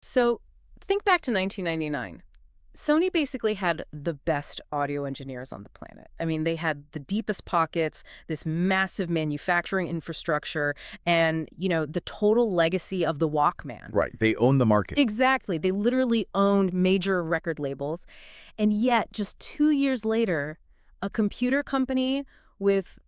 So think back to 1999. Sony basically had the best audio engineers on the planet. I mean, they had the deepest pockets, this massive manufacturing infrastructure, and, the total legacy of the Walkman. Right. They own the market. Exactly. They literally owned major record labels. And yet, just 2 years later, a computer company with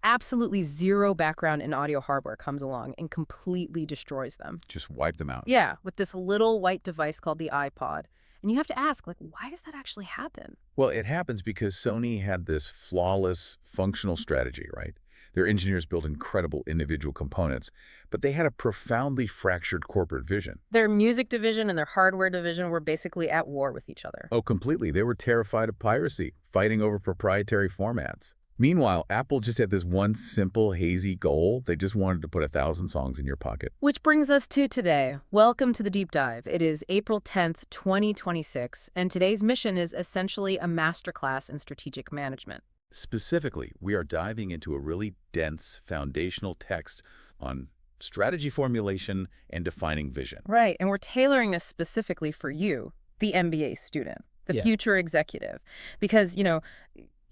absolutely zero background in audio hardware comes along and completely destroys them. Just wipe them out. Yeah, with this little white device called the iPod. And you have to ask, why does that actually happen? Well, it happens because Sony had this flawless functional strategy, right? Their engineers built incredible individual components, but they had a profoundly fractured corporate vision. Their music division and their hardware division were basically at war with each other. Oh, completely. They were terrified of piracy, fighting over proprietary formats. Meanwhile, Apple just had this one simple, hazy goal. They just wanted to put 1,000 songs in your pocket. Which brings us to today. Welcome to the Deep Dive. It is April 10th, 2026, and today's mission is essentially a masterclass in strategic management. Specifically, we are diving into a really dense foundational text on strategy formulation and defining vision. Right, and we're tailoring this specifically for you, the MBA student, the future executive, because,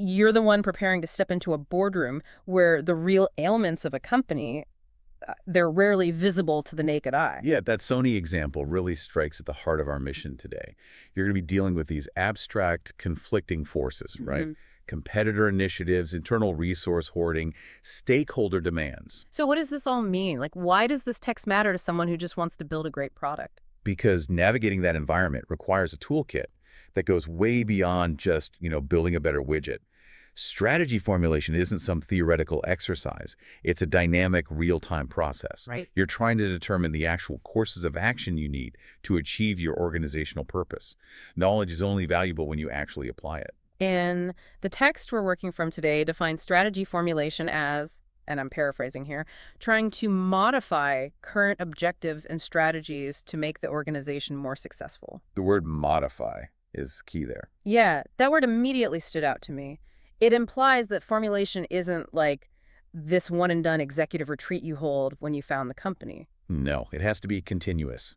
you're the one preparing to step into a boardroom where the real ailments of a company, they're rarely visible to the naked eye. Yeah, that Sony example really strikes at the heart of our mission today. You're going to be dealing with these abstract, conflicting forces, right? Competitor initiatives, internal resource hoarding, stakeholder demands. So what does this all mean? Why does this text matter to someone who just wants to build a great product? Because navigating that environment requires a toolkit that goes way beyond just, building a better widget. Strategy formulation isn't some theoretical exercise. It's a dynamic, real-time process. Right. You're trying to determine the actual courses of action you need to achieve your organizational purpose. Knowledge is only valuable when you actually apply it. And the text we're working from today defines strategy formulation as, and I'm paraphrasing here, trying to modify current objectives and strategies to make the organization more successful. The word modify is key there. Yeah, that word immediately stood out to me. It implies that formulation isn't like this one-and-done executive retreat you hold when you found the company. No, it has to be continuous,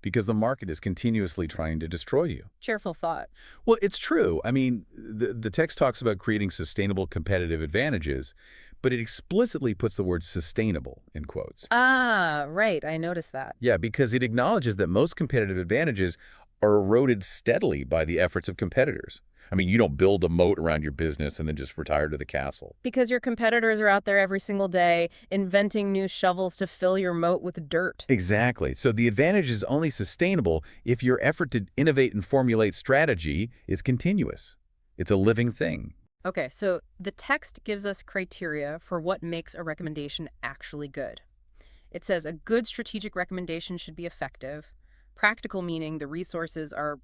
because the market is continuously trying to destroy you. Cheerful thought. Well, it's true. I mean, the text talks about creating sustainable competitive advantages, but it explicitly puts the word sustainable in quotes. Ah, right. I noticed that. Yeah, because it acknowledges that most competitive advantages are eroded steadily by the efforts of competitors. I mean, you don't build a moat around your business and then just retire to the castle. Because your competitors are out there every single day inventing new shovels to fill your moat with dirt. Exactly. So the advantage is only sustainable if your effort to innovate and formulate strategy is continuous. It's a living thing. Okay, so the text gives us criteria for what makes a recommendation actually good. It says a good strategic recommendation should be effective, practical meaning the resources are,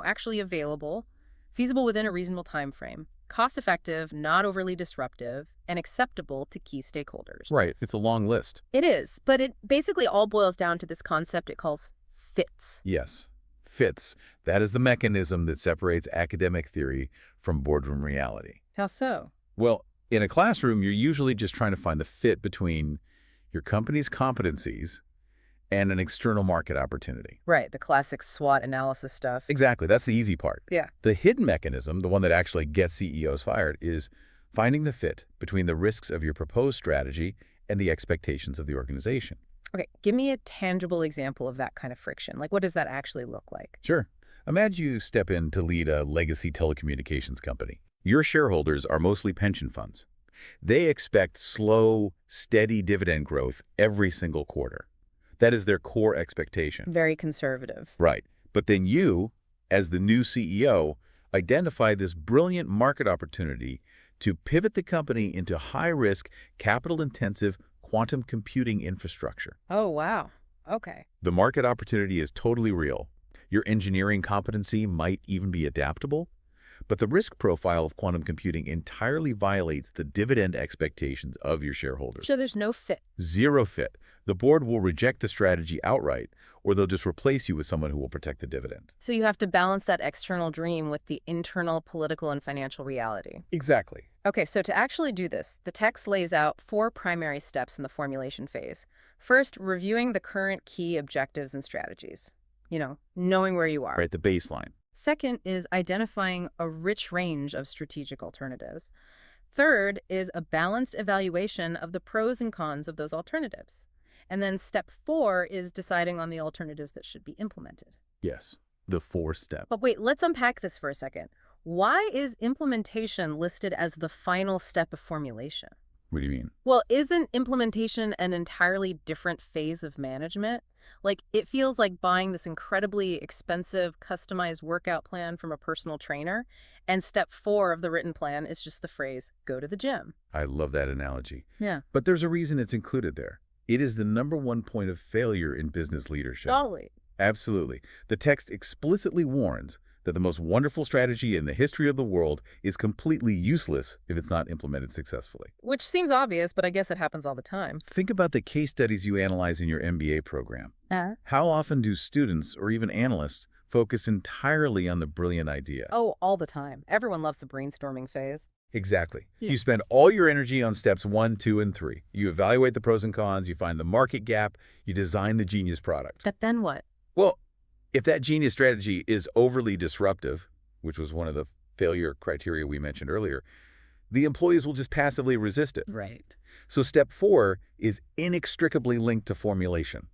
actually available, feasible within a reasonable time frame, cost-effective, not overly disruptive, and acceptable to key stakeholders. Right. It's a long list. It is, but it basically all boils down to this concept it calls fits. Yes. Fits. That is the mechanism that separates academic theory from boardroom reality. How so? Well, in a classroom, you're usually just trying to find the fit between your company's competencies and an external market opportunity. Right, the classic SWOT analysis stuff. Exactly. That's the easy part. Yeah. The hidden mechanism, the one that actually gets CEOs fired, is finding the fit between the risks of your proposed strategy and the expectations of the organization. Okay, give me a tangible example of that kind of friction. What does that actually look like? Sure. Imagine you step in to lead a legacy telecommunications company. Your shareholders are mostly pension funds. They expect slow, steady dividend growth every single quarter. That is their core expectation. Very conservative. Right. But then you, as the new CEO, identify this brilliant market opportunity to pivot the company into high-risk, capital-intensive quantum computing infrastructure. Oh, wow. Okay. The market opportunity is totally real. Your engineering competency might even be adaptable, but the risk profile of quantum computing entirely violates the dividend expectations of your shareholders. So there's no fit. Zero fit. The board will reject the strategy outright, or they'll just replace you with someone who will protect the dividend. So you have to balance that external dream with the internal political and financial reality. Exactly. Okay, so to actually do this, the text lays out 4 primary steps in the formulation phase. First, reviewing the current key objectives and strategies. knowing where you are. Right, the baseline. Second is identifying a rich range of strategic alternatives. Third is a balanced evaluation of the pros and cons of those alternatives. And then step 4 is deciding on the alternatives that should be implemented. Yes, the 4-step. But wait, let's unpack this for a second. Why is implementation listed as the final step of formulation? What do you mean? Well, isn't implementation an entirely different phase of management? Like, it feels like buying this incredibly expensive, customized workout plan from a personal trainer, and step 4 of the written plan is just the phrase, go to the gym. I love that analogy. Yeah. But there's a reason it's included there. It is the #1 point of failure in business leadership. Golly. Absolutely. The text explicitly warns that the most wonderful strategy in the history of the world is completely useless if it's not implemented successfully. Which seems obvious, but I guess it happens all the time. Think about the case studies you analyze in your MBA program. How often do students, or even analysts, focus entirely on the brilliant idea? Oh, all the time. Everyone loves the brainstorming phase. Exactly. You spend all your energy on steps 1, 2, and 3. You evaluate the pros and cons, you find the market gap, you design the genius product. But then what? Well, if that genius strategy is overly disruptive, which was one of the failure criteria we mentioned earlier, the employees will just passively resist it. Right. So step 4 is inextricably linked to formulation,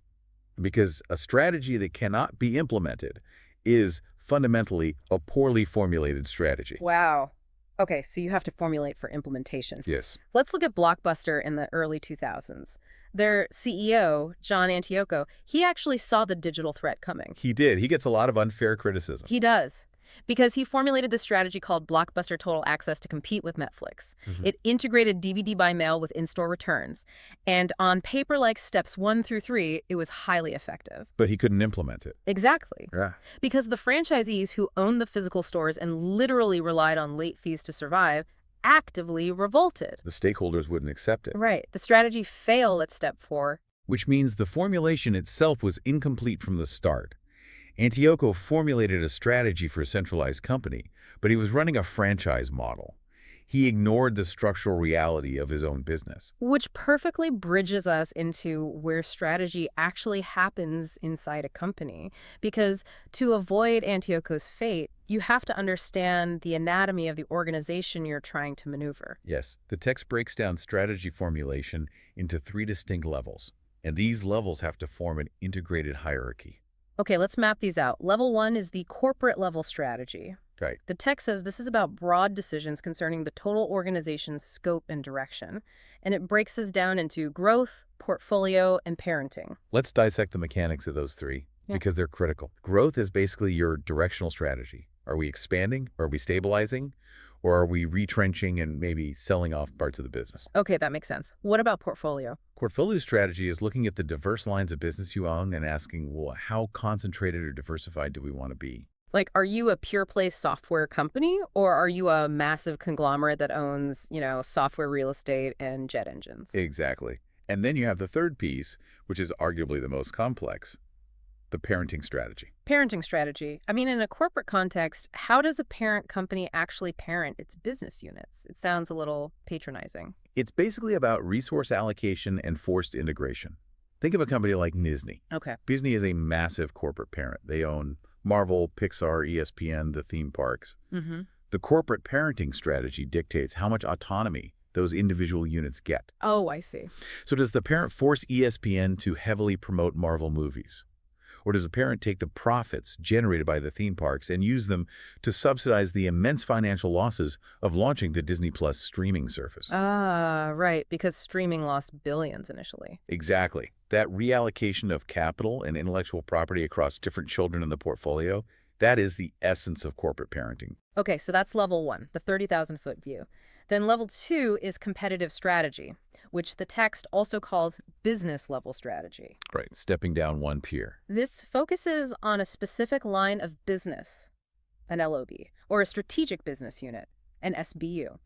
because a strategy that cannot be implemented is fundamentally a poorly formulated strategy. Wow. Okay, so you have to formulate for implementation. Yes. Let's look at Blockbuster in the early 2000s. Their CEO, John Antioco, he actually saw the digital threat coming. He did. He gets a lot of unfair criticism. He does. Because he formulated this strategy called Blockbuster Total Access to compete with Netflix. It integrated DVD by mail with in-store returns. And on paper like steps 1 through 3, it was highly effective. But he couldn't implement it. Exactly. Yeah. Because the franchisees who owned the physical stores and literally relied on late fees to survive actively revolted. The stakeholders wouldn't accept it. Right. The strategy failed at step 4. Which means the formulation itself was incomplete from the start. Antioco formulated a strategy for a centralized company, but he was running a franchise model. He ignored the structural reality of his own business. Which perfectly bridges us into where strategy actually happens inside a company. Because to avoid Antioco's fate, you have to understand the anatomy of the organization you're trying to maneuver. Yes, the text breaks down strategy formulation into 3 distinct levels, and these levels have to form an integrated hierarchy. Okay, let's map these out. Level 1 is the corporate level strategy. Right. The text says this is about broad decisions concerning the total organization's scope and direction, and it breaks this down into growth, portfolio, and parenting. Let's dissect the mechanics of those 3, because they're critical. Growth is basically your directional strategy. Are we expanding? Are we stabilizing? Or are we retrenching and maybe selling off parts of the business? Okay, that makes sense. What about portfolio? Portfolio strategy is looking at the diverse lines of business you own and asking, well, how concentrated or diversified do we want to be? Like, are you a pure play software company, or are you a massive conglomerate that owns, software, real estate, and jet engines? Exactly. And then you have the third piece, which is arguably the most complex, the parenting strategy. Parenting strategy. I mean, in a corporate context, how does a parent company actually parent its business units? It sounds a little patronizing. It's basically about resource allocation and forced integration. Think of a company like Disney. Okay. Disney is a massive corporate parent. They own Marvel, Pixar, ESPN, the theme parks. The corporate parenting strategy dictates how much autonomy those individual units get. Oh, I see. So does the parent force ESPN to heavily promote Marvel movies? Or does the parent take the profits generated by the theme parks and use them to subsidize the immense financial losses of launching the Disney Plus streaming service? Ah, right, because streaming lost billions initially. Exactly. That reallocation of capital and intellectual property across different children in the portfolio, that is the essence of corporate parenting. Okay, so that's level 1, the 30,000-foot view. Then level 2 is competitive strategy, which the text also calls business-level strategy. Right, stepping down one peer. This focuses on a specific line of business, an LOB, or a strategic business unit, an SBU.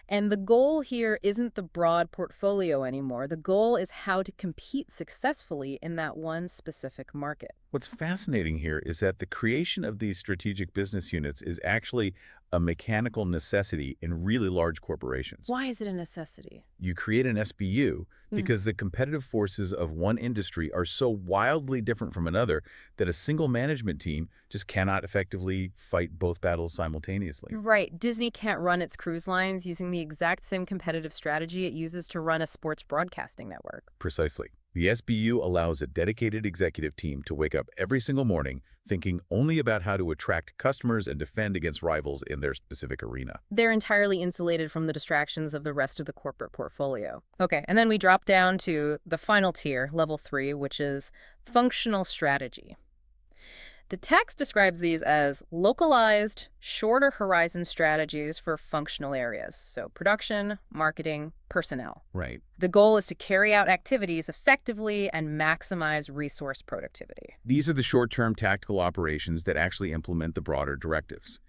And the goal here isn't the broad portfolio anymore. The goal is how to compete successfully in that one specific market. What's fascinating here is that the creation of these strategic business units is actually a mechanical necessity in really large corporations. Why is it a necessity? You create an SBU because the competitive forces of one industry are so wildly different from another that a single management team just cannot effectively fight both battles simultaneously. Right. Disney can't run its cruise lines using the exact same competitive strategy it uses to run a sports broadcasting network. Precisely. The SBU allows a dedicated executive team to wake up every single morning thinking only about how to attract customers and defend against rivals in their specific arena. They're entirely insulated from the distractions of the rest of the corporate portfolio. Okay, and then we drop down to the final tier, level 3, which is functional strategy. The text describes these as localized, shorter horizon strategies for functional areas, so production, marketing, personnel. Right. The goal is to carry out activities effectively and maximize resource productivity. These are the short-term tactical operations that actually implement the broader directives.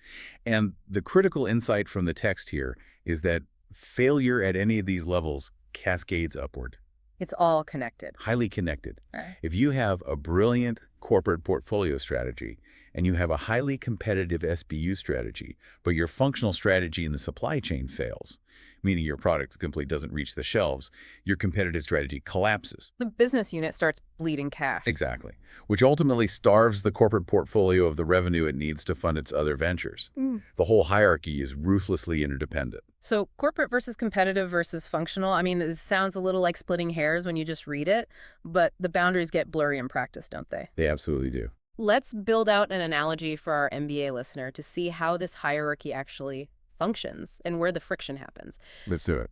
And the critical insight from the text here is that failure at any of these levels cascades upward. It's all connected. Highly connected. Right. If you have a brilliant corporate portfolio strategy and you have a highly competitive SBU strategy, but your functional strategy in the supply chain fails, meaning your product simply doesn't reach the shelves, your competitive strategy collapses. The business unit starts bleeding cash. Exactly. Which ultimately starves the corporate portfolio of the revenue it needs to fund its other ventures. The whole hierarchy is ruthlessly interdependent. So corporate versus competitive versus functional, I mean, it sounds a little like splitting hairs when you just read it, but the boundaries get blurry in practice, don't they? They absolutely do. Let's build out an analogy for our MBA listener to see how this hierarchy actually functions and where the friction happens. Let's do it.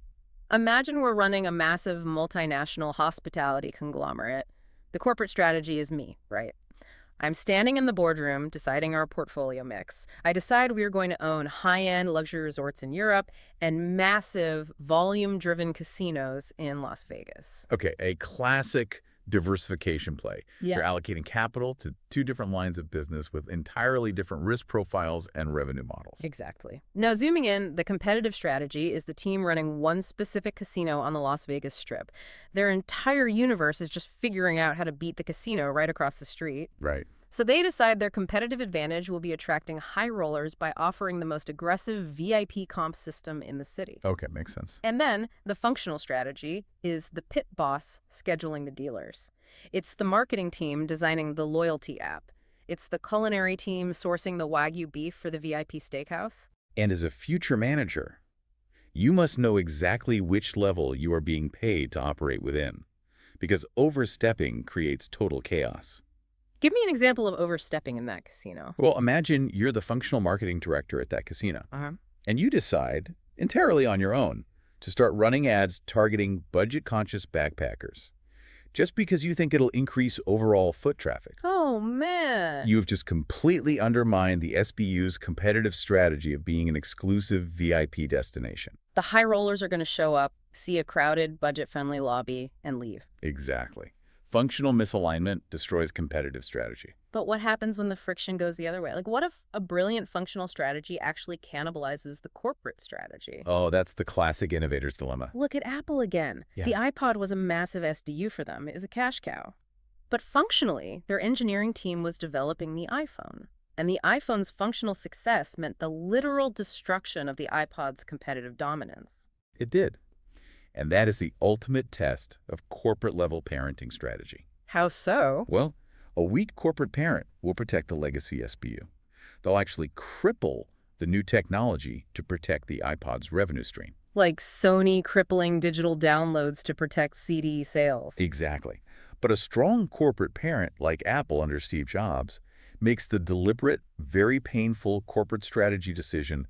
Imagine we're running a massive multinational hospitality conglomerate. The corporate strategy is me, right? I'm standing in the boardroom deciding our portfolio mix. I decide we are going to own high-end luxury resorts in Europe and massive volume-driven casinos in Las Vegas. Okay, a classic diversification play. Yeah. You're allocating capital to two different lines of business with entirely different risk profiles and revenue models. Exactly. Now, zooming in, the competitive strategy is the team running one specific casino on the Las Vegas Strip. Their entire universe is just figuring out how to beat the casino right across the street. Right. So they decide their competitive advantage will be attracting high rollers by offering the most aggressive VIP comp system in the city. Okay, makes sense. And then the functional strategy is the pit boss scheduling the dealers. It's the marketing team designing the loyalty app. It's the culinary team sourcing the Wagyu beef for the VIP steakhouse. And as a future manager, you must know exactly which level you are being paid to operate within, because overstepping creates total chaos. Give me an example of overstepping in that casino. Well, imagine you're the functional marketing director at that casino, and you decide, entirely on your own, to start running ads targeting budget-conscious backpackers, just because you think it'll increase overall foot traffic. Oh, man. You've just completely undermined the SBU's competitive strategy of being an exclusive VIP destination. The high rollers are going to show up, see a crowded, budget-friendly lobby, and leave. Exactly. Functional misalignment destroys competitive strategy. But what happens when the friction goes the other way? Like, what if a brilliant functional strategy actually cannibalizes the corporate strategy? Oh, that's the classic innovator's dilemma. Look at Apple again. Yeah. The iPod was a massive SDU for them. It was a cash cow. But functionally, their engineering team was developing the iPhone. And the iPhone's functional success meant the literal destruction of the iPod's competitive dominance. It did. And that is the ultimate test of corporate-level parenting strategy. How so? Well, a weak corporate parent will protect the legacy SBU. They'll actually cripple the new technology to protect the iPod's revenue stream. Like Sony crippling digital downloads to protect CD sales. Exactly. But a strong corporate parent like Apple under Steve Jobs makes the deliberate, very painful corporate strategy decision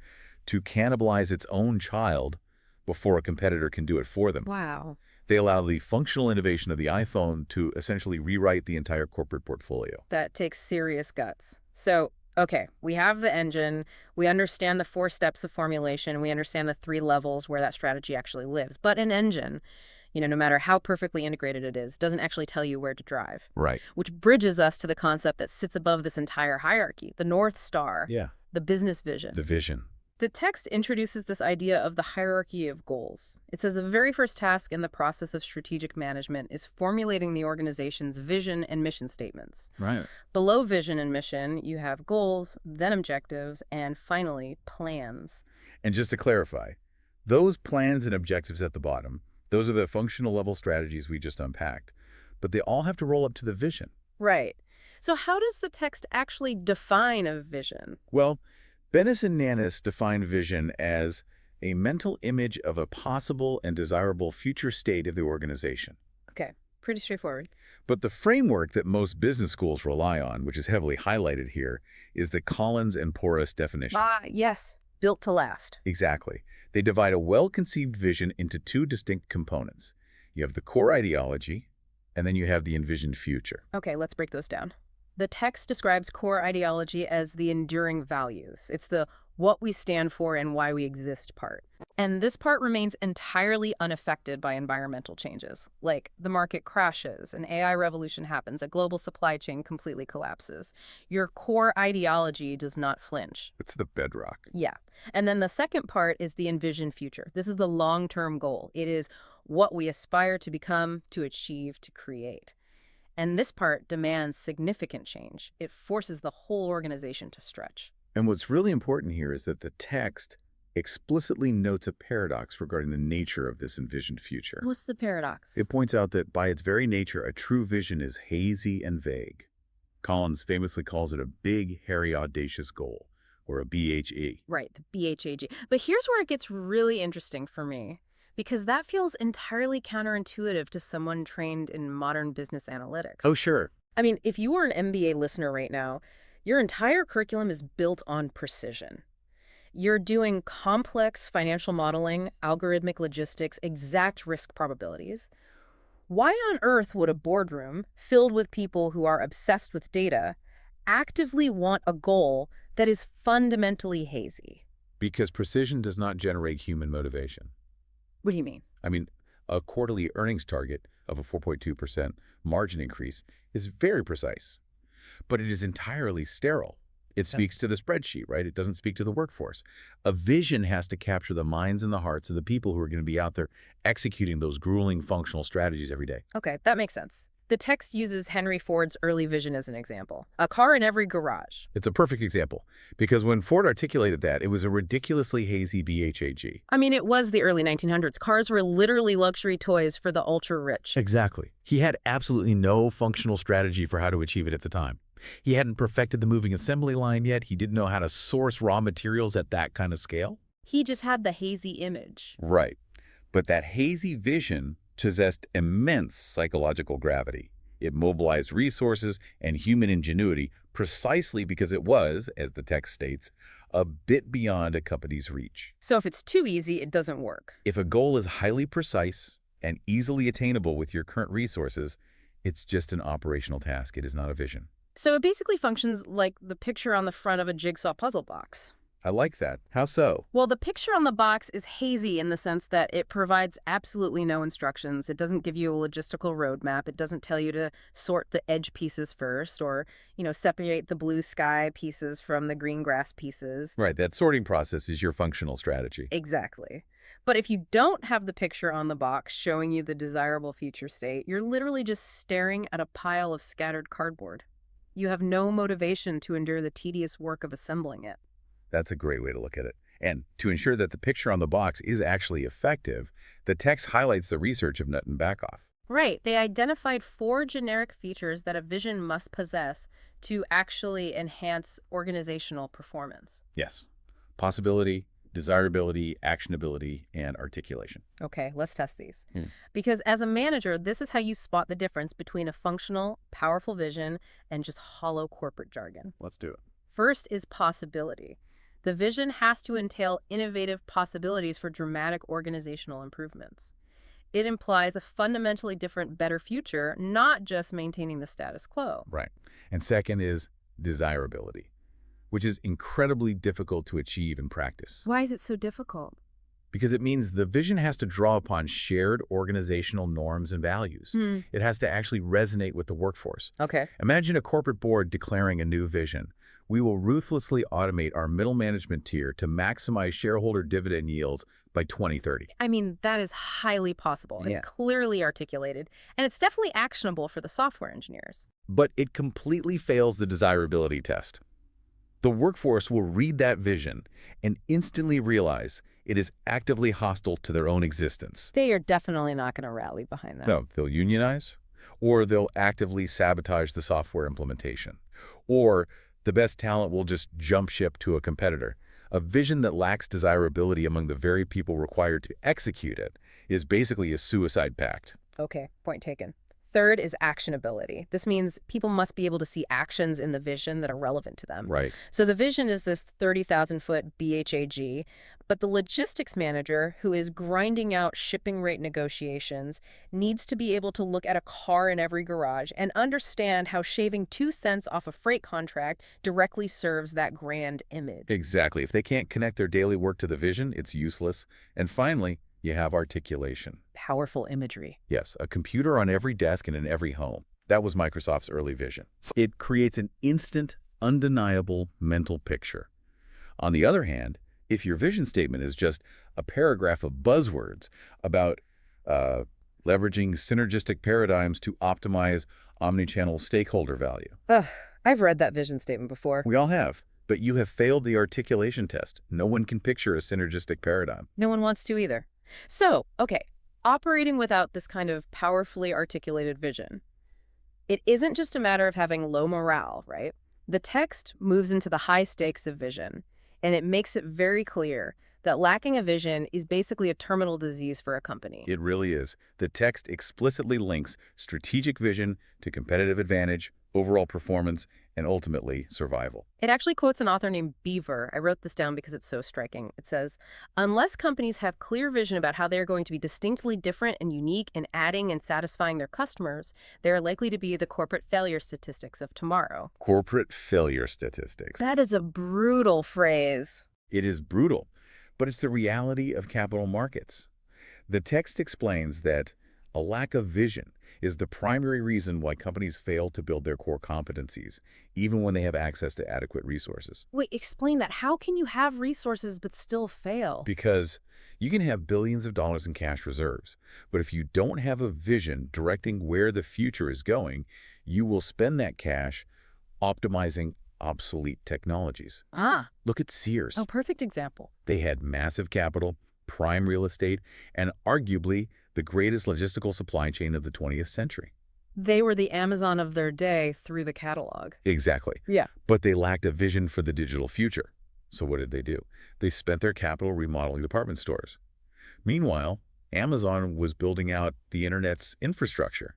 to cannibalize its own child before a competitor can do it for them. Wow. They allow the functional innovation of the iPhone to essentially rewrite the entire corporate portfolio. That takes serious guts. So, okay, we have the engine, we understand the 4 steps of formulation, we understand the 3 levels where that strategy actually lives. But an engine, no matter how perfectly integrated it is, doesn't actually tell you where to drive. Right. Which bridges us to the concept that sits above this entire hierarchy, the North Star. Yeah. The business vision. The vision. The text introduces this idea of the hierarchy of goals. It says the very first task in the process of strategic management is formulating the organization's vision and mission statements. Right. Below vision and mission, you have goals, then objectives, and finally, plans. And just to clarify, those plans and objectives at the bottom, those are the functional level strategies we just unpacked, but they all have to roll up to the vision. Right. So how does the text actually define a vision? Well, Bennis and Nannis define vision as a mental image of a possible and desirable future state of the organization. Okay, pretty straightforward. But the framework that most business schools rely on, which is heavily highlighted here, is the Collins and Porras definition. Yes, built to last. Exactly. They divide a well-conceived vision into two distinct components. You have the core ideology, and then you have the envisioned future. Okay, let's break those down. The text describes core ideology as the enduring values. It's the what we stand for and why we exist part. And this part remains entirely unaffected by environmental changes. Like the market crashes, an AI revolution happens, a global supply chain completely collapses. Your core ideology does not flinch. It's the bedrock. Yeah. And then the second part is the envisioned future. This is the long-term goal. It is what we aspire to become, to achieve, to create. And this part demands significant change. It forces the whole organization to stretch. And what's really important here is that the text explicitly notes a paradox regarding the nature of this envisioned future. What's the paradox? It points out that by its very nature, a true vision is hazy and vague. Collins famously calls it a big, hairy, audacious goal, or a BHE. Right, the BHAG. But here's where it gets really interesting for me, because that feels entirely counterintuitive to someone trained in modern business analytics. Oh, sure. I mean, if you were an MBA listener right now, your entire curriculum is built on precision. You're doing complex financial modeling, algorithmic logistics, exact risk probabilities. Why on earth would a boardroom filled with people who are obsessed with data actively want a goal that is fundamentally hazy? Because precision does not generate human motivation. What do you mean? I mean, a quarterly earnings target of a 4.2% margin increase is very precise, but it is entirely sterile. It speaks to the spreadsheet, right? It doesn't speak to the workforce. A vision has to capture the minds and the hearts of the people who are going to be out there executing those grueling functional strategies every day. Okay, that makes sense. The text uses Henry Ford's early vision as an example. A car in every garage. It's a perfect example, because when Ford articulated that, it was a ridiculously hazy BHAG. I mean, it was the early 1900s. Cars were literally luxury toys for the ultra-rich. Exactly. He had absolutely no functional strategy for how to achieve it at the time. He hadn't perfected the moving assembly line yet. He didn't know how to source raw materials at that kind of scale. He just had the hazy image. Right. But that hazy vision possessed immense psychological gravity. It mobilized resources and human ingenuity precisely because it was, as the text states, a bit beyond a company's reach. So if it's too easy, it doesn't work. If a goal is highly precise and easily attainable with your current resources, it's just an operational task. It is not a vision. So it basically functions like the picture on the front of a jigsaw puzzle box. I like that. How so? Well, the picture on the box is hazy in the sense that it provides absolutely no instructions. It doesn't give you a logistical roadmap. It doesn't tell you to sort the edge pieces first or, separate the blue sky pieces from the green grass pieces. Right, that sorting process is your functional strategy. Exactly. But if you don't have the picture on the box showing you the desirable future state, you're literally just staring at a pile of scattered cardboard. You have no motivation to endure the tedious work of assembling it. That's a great way to look at it. And to ensure that the picture on the box is actually effective, the text highlights the research of Nutt and Backoff. Right. They identified 4 generic features that a vision must possess to actually enhance organizational performance. Yes. Possibility, desirability, actionability, and articulation. Okay, let's test these. Because as a manager, this is how you spot the difference between a functional, powerful vision and just hollow corporate jargon. Let's do it. First is possibility. The vision has to entail innovative possibilities for dramatic organizational improvements. It implies a fundamentally different, better future, not just maintaining the status quo. Right. And second is desirability, which is incredibly difficult to achieve in practice. Why is it so difficult? Because it means the vision has to draw upon shared organizational norms and values. It has to actually resonate with the workforce. Okay. Imagine a corporate board declaring a new vision, We will ruthlessly automate our middle management tier to maximize shareholder dividend yields by 2030. I mean, that is highly possible. It's Yeah. clearly articulated, and it's definitely actionable for the software engineers. But it completely fails the desirability test. The workforce will read that vision and instantly realize it is actively hostile to their own existence. They are definitely not going to rally behind that. No, they'll unionize, or they'll actively sabotage the software implementation. Or the best talent will just jump ship to a competitor. A vision that lacks desirability among the very people required to execute it is basically a suicide pact. Okay, point taken. Third is actionability. This means people must be able to see actions in the vision that are relevant to them. Right. So the vision is this 30,000-foot BHAG, but the logistics manager, who is grinding out shipping rate negotiations, needs to be able to look at a car in every garage and understand how shaving 2 cents off a freight contract directly serves that grand image. Exactly. If they can't connect their daily work to the vision, it's useless. And finally, you have articulation. Powerful imagery. Yes, a computer on every desk and in every home. That was Microsoft's early vision. It creates an instant, undeniable mental picture. On the other hand, if your vision statement is just a paragraph of buzzwords about leveraging synergistic paradigms to optimize omnichannel stakeholder value. Ugh, I've read that vision statement before. We all have, but you have failed the articulation test. No one can picture a synergistic paradigm. No one wants to either. So, okay, operating without this kind of powerfully articulated vision, it isn't just a matter of having low morale, right? The text moves into the high stakes of vision, and it makes it very clear that lacking a vision is basically a terminal disease for a company. It really is. The text explicitly links strategic vision to competitive advantage, overall performance, and ultimately survival. It actually quotes an author named Beaver. I wrote this down because it's so striking. It says, unless companies have clear vision about how they are going to be distinctly different and unique in adding and satisfying their customers, they are likely to be the corporate failure statistics of tomorrow. Corporate failure statistics. That is a brutal phrase. It is brutal, but it's the reality of capital markets. The text explains that a lack of vision is the primary reason why companies fail to build their core competencies, even when they have access to adequate resources. Wait, explain that. How can you have resources but still fail? Because you can have billions of dollars in cash reserves, but if you don't have a vision directing where the future is going, you will spend that cash optimizing obsolete technologies. Ah. Look at Sears. Oh, perfect example. They had massive capital, prime real estate, and arguably the greatest logistical supply chain of the 20th century. They were the Amazon of their day through the catalog. Exactly. Yeah. But they lacked a vision for the digital future. So what did they do? They spent their capital remodeling department stores. Meanwhile, Amazon was building out the internet's infrastructure.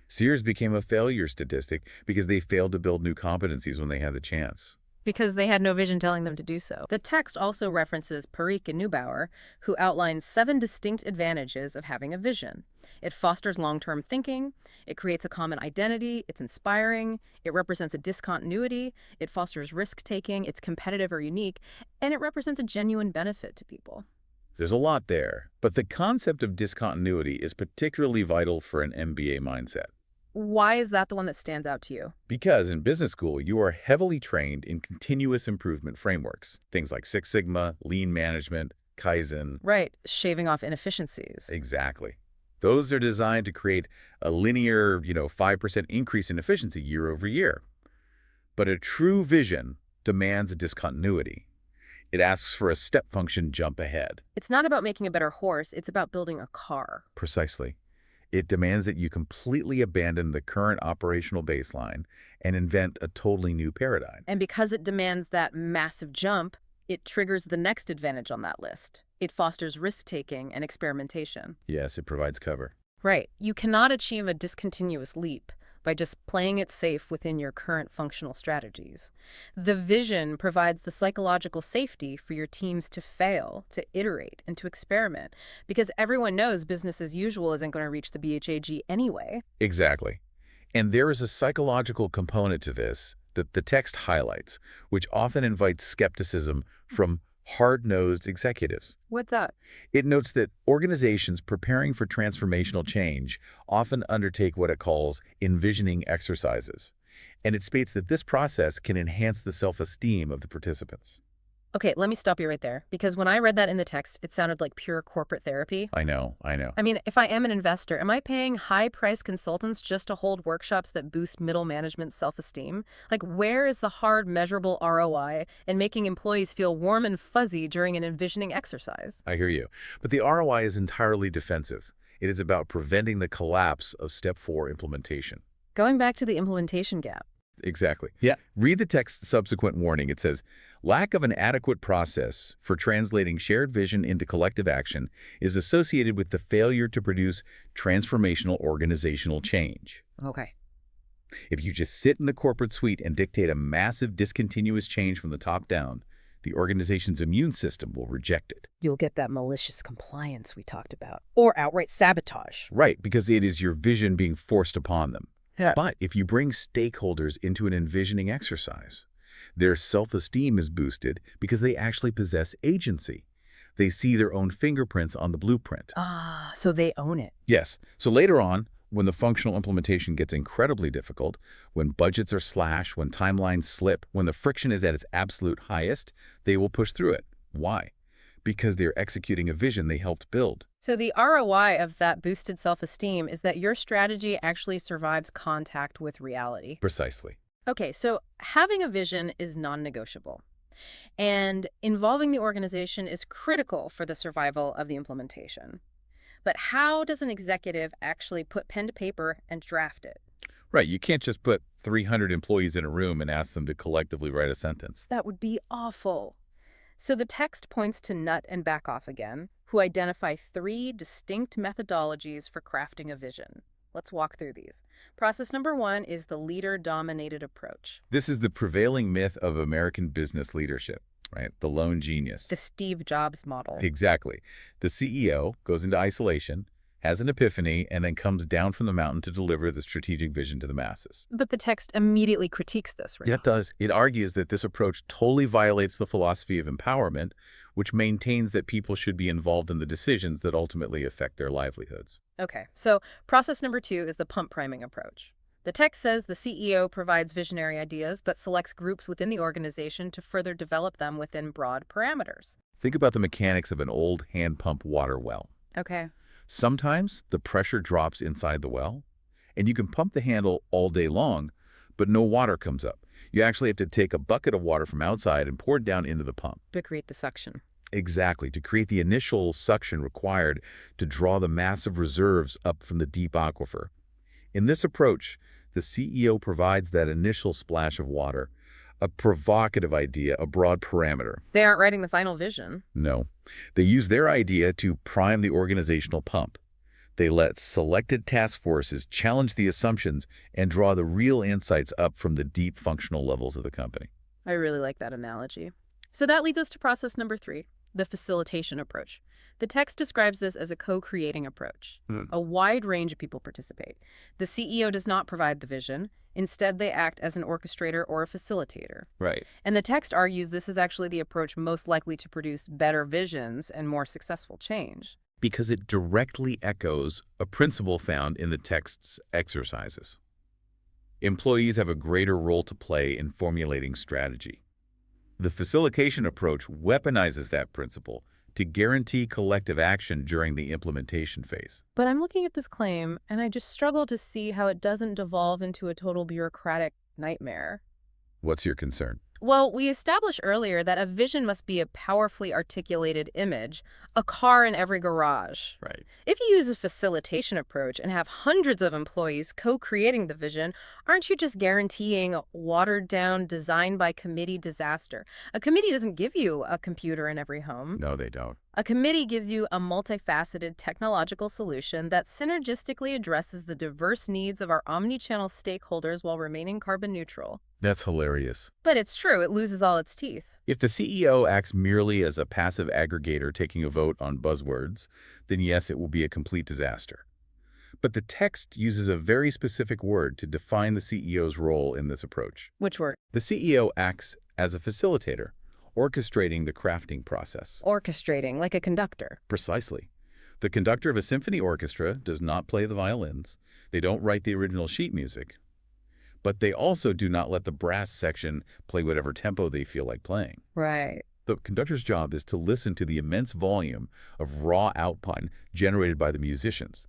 Sears became a failure statistic because they failed to build new competencies when they had the chance. Because they had no vision telling them to do so. The text also references Parikh and Neubauer, who outlines 7 distinct advantages of having a vision. It fosters long-term thinking, it creates a common identity, it's inspiring, it represents a discontinuity, it fosters risk-taking, it's competitive or unique, and it represents a genuine benefit to people. There's a lot there, but the concept of discontinuity is particularly vital for an MBA mindset. Why is that the one that stands out to you? Because in business school, you are heavily trained in continuous improvement frameworks, things like Six Sigma, lean management, Kaizen. Right, shaving off inefficiencies. Exactly. Those are designed to create a linear, 5% increase in efficiency year over year. But a true vision demands a discontinuity. It asks for a step function jump ahead. It's not about making a better horse, it's about building a car. Precisely. It demands that you completely abandon the current operational baseline and invent a totally new paradigm. And because it demands that massive jump, it triggers the next advantage on that list. It fosters risk-taking and experimentation. Yes, it provides cover. Right. You cannot achieve a discontinuous leap by just playing it safe within your current functional strategies. The vision provides the psychological safety for your teams to fail, to iterate, and to experiment, because everyone knows business as usual isn't going to reach the BHAG anyway. Exactly. And there is a psychological component to this that the text highlights, which often invites skepticism from hard-nosed executives. What's that? It notes that organizations preparing for transformational change often undertake what it calls envisioning exercises. And it states that this process can enhance the self-esteem of the participants. Okay, let me stop you right there, because when I read that in the text, it sounded like pure corporate therapy. I know. I mean, if I am an investor, am I paying high-priced consultants just to hold workshops that boost middle management's self-esteem? Like, where is the hard, measurable ROI in making employees feel warm and fuzzy during an envisioning exercise? I hear you. But the ROI is entirely defensive. It is about preventing the collapse of Step 4 implementation. Going back to the implementation gap. Exactly. Yeah. Read the text's subsequent warning. It says, lack of an adequate process for translating shared vision into collective action is associated with the failure to produce transformational organizational change. Okay. If you just sit in the corporate suite and dictate a massive discontinuous change from the top down, the organization's immune system will reject it. You'll get that malicious compliance we talked about, or outright sabotage. Right, because it is your vision being forced upon them. Yeah. But if you bring stakeholders into an envisioning exercise, their self-esteem is boosted because they actually possess agency. They see their own fingerprints on the blueprint. Ah, so they own it. Yes. So later on, when the functional implementation gets incredibly difficult, when budgets are slashed, when timelines slip, when the friction is at its absolute highest, they will push through it. Why? Because they're executing a vision they helped build. So the ROI of that boosted self-esteem is that your strategy actually survives contact with reality. Precisely. Okay, so having a vision is non-negotiable, and involving the organization is critical for the survival of the implementation. But how does an executive actually put pen to paper and draft it? Right. You can't just put 300 employees in a room and ask them to collectively write a sentence. That would be awful. So the text points to Nutt and Backoff again, who identify 3 distinct methodologies for crafting a vision. Let's walk through these. Process number 1 is the leader-dominated approach. This is the prevailing myth of American business leadership, right? The lone genius. The Steve Jobs model. Exactly. The CEO goes into isolation, has an epiphany, and then comes down from the mountain to deliver the strategic vision to the masses. But the text immediately critiques this, right? Yeah, it does. It argues that this approach totally violates the philosophy of empowerment, which maintains that people should be involved in the decisions that ultimately affect their livelihoods. Okay, so process number 2 is the pump priming approach. The text says the CEO provides visionary ideas, but selects groups within the organization to further develop them within broad parameters. Think about the mechanics of an old hand pump water well. Okay. Sometimes the pressure drops inside the well, and you can pump the handle all day long, but no water comes up. You actually have to take a bucket of water from outside and pour it down into the pump. To create the suction. Exactly, to create the initial suction required to draw the massive reserves up from the deep aquifer. In this approach, the CEO provides that initial splash of water, a provocative idea, a broad parameter. They aren't writing the final vision. No. They use their idea to prime the organizational pump. They let selected task forces challenge the assumptions and draw the real insights up from the deep functional levels of the company. I really like that analogy. So that leads us to process number 3, the facilitation approach. The text describes this as a co-creating approach. A wide range of people participate. The CEO does not provide the vision. Instead, they act as an orchestrator or a facilitator. Right. And the text argues this is actually the approach most likely to produce better visions and more successful change. Because it directly echoes a principle found in the text's exercises. Employees have a greater role to play in formulating strategy. The facilitation approach weaponizes that principle to guarantee collective action during the implementation phase. But I'm looking at this claim, and I just struggle to see how it doesn't devolve into a total bureaucratic nightmare. What's your concern? Well, we established earlier that a vision must be a powerfully articulated image, a car in every garage. Right. If you use a facilitation approach and have hundreds of employees co-creating the vision, aren't you just guaranteeing a watered-down, design-by-committee disaster? A committee doesn't give you a computer in every home. No, they don't. A committee gives you a multifaceted technological solution that synergistically addresses the diverse needs of our omni-channel stakeholders while remaining carbon neutral. That's hilarious. But it's true, it loses all its teeth. If the CEO acts merely as a passive aggregator taking a vote on buzzwords, then yes, it will be a complete disaster. But the text uses a very specific word to define the CEO's role in this approach. Which word? The CEO acts as a facilitator, orchestrating the crafting process. Orchestrating, like a conductor. Precisely. The conductor of a symphony orchestra does not play the violins. They don't write the original sheet music. But they also do not let the brass section play whatever tempo they feel like playing. Right. The conductor's job is to listen to the immense volume of raw output generated by the musicians.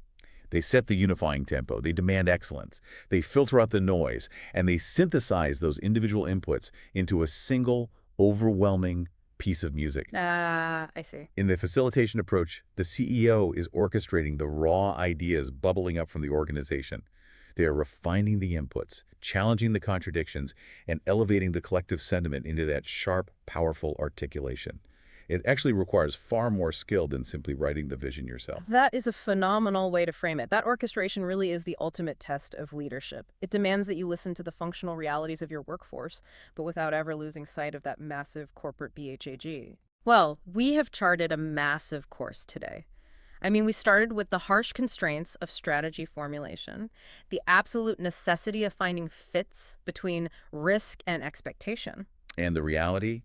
They set the unifying tempo, they demand excellence, they filter out the noise, and they synthesize those individual inputs into a single, overwhelming piece of music. I see. In the facilitation approach, the CEO is orchestrating the raw ideas bubbling up from the organization. They are refining the inputs, challenging the contradictions, and elevating the collective sentiment into that sharp, powerful articulation. It actually requires far more skill than simply writing the vision yourself. That is a phenomenal way to frame it. That orchestration really is the ultimate test of leadership. It demands that you listen to the functional realities of your workforce, but without ever losing sight of that massive corporate BHAG. Well, we have charted a massive course today. I mean, we started with the harsh constraints of strategy formulation, the absolute necessity of finding fits between risk and expectation. And the reality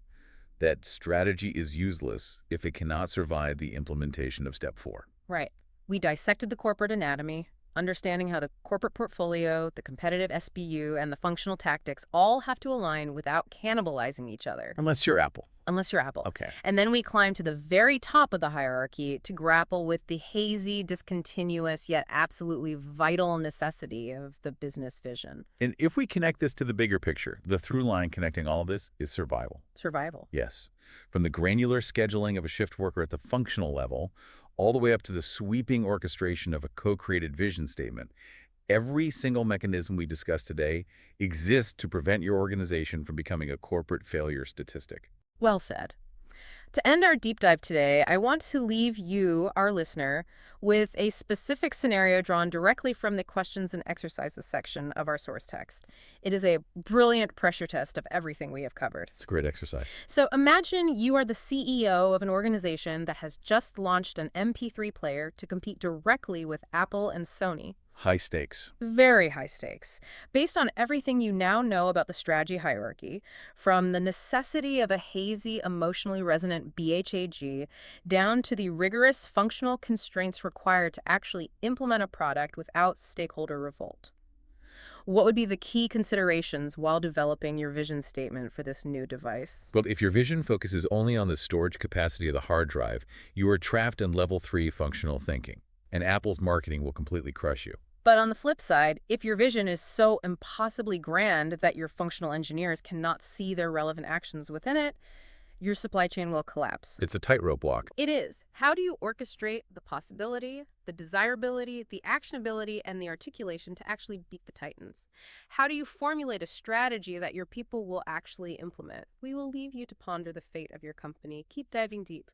that strategy is useless if it cannot survive the implementation of step 4. Right. We dissected the corporate anatomy, understanding how the corporate portfolio, the competitive SBU, and the functional tactics all have to align without cannibalizing each other. Unless you're Apple. Unless you're Apple. Okay. And then we climb to the very top of the hierarchy to grapple with the hazy, discontinuous, yet absolutely vital necessity of the business vision. And if we connect this to the bigger picture, the through line connecting all of this is survival. Survival. Yes. From the granular scheduling of a shift worker at the functional level, all the way up to the sweeping orchestration of a co-created vision statement, every single mechanism we discussed today exists to prevent your organization from becoming a corporate failure statistic. Well said. To end our deep dive today, I want to leave you, our listener, with a specific scenario drawn directly from the questions and exercises section of our source text. It is a brilliant pressure test of everything we have covered. It's a great exercise. So imagine you are the CEO of an organization that has just launched an MP3 player to compete directly with Apple and Sony. High stakes. Very high stakes. Based on everything you now know about the strategy hierarchy, from the necessity of a hazy, emotionally resonant BHAG down to the rigorous functional constraints required to actually implement a product without stakeholder revolt. What would be the key considerations while developing your vision statement for this new device? Well, if your vision focuses only on the storage capacity of the hard drive, you are trapped in level 3 functional thinking, and Apple's marketing will completely crush you. But on the flip side, if your vision is so impossibly grand that your functional engineers cannot see their relevant actions within it, your supply chain will collapse. It's a tightrope walk. It is. How do you orchestrate the possibility, the desirability, the actionability, and the articulation to actually beat the titans? How do you formulate a strategy that your people will actually implement? We will leave you to ponder the fate of your company. Keep diving deep.